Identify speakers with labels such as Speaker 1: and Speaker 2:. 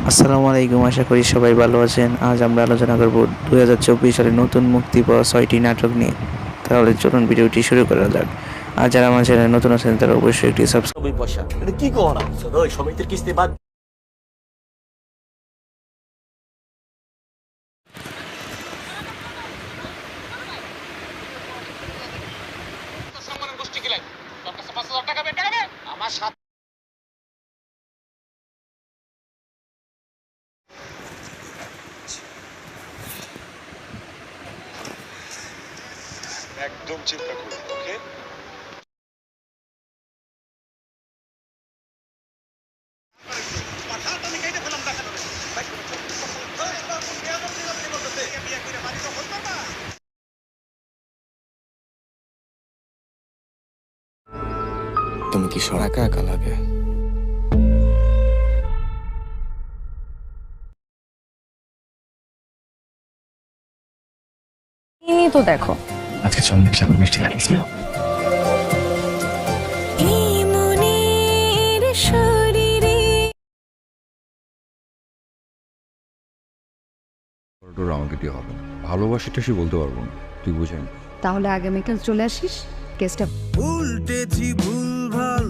Speaker 1: আসসালামু আলাইকুম, আশা করি সবাই ভালো আছেন। আজ আমরা আলোচনা করব 2024 সালে নতুন মুক্তি পাওয়া 6টি নাটক নিয়ে। তাহলে চলুন ভিডিওটি শুরু করা যাক। আর যারা আমার চ্যানেলে নতুন আছেন তারা অবশ্যই একটি সাবস্ক্রাইব।
Speaker 2: 90 পয়সা এটা কি করা ওই সমিতির কিস্তি বাদ
Speaker 3: সম্মানের গোষ্ঠী গেলেন তোর কাছে 5,000 টাকা বের টাকা আমার সাথে
Speaker 4: একদম চিন্তা করুন, ওকে?
Speaker 5: তুমি কি সব একা একা লাগে?
Speaker 6: ইনি তো দেখো
Speaker 5: আজকে চন্দ্রের সাথে মিষ্টি লাগিয়েছিল।
Speaker 7: ওটা আমাকে দিয়ে হবে না। ভালোবাসাটা সে বলতে পারবো না, তুই বুঝেন।
Speaker 6: তাহলে আগামীকাল চলে আসিস কেসটা
Speaker 8: উল্টেছি ভুলভাল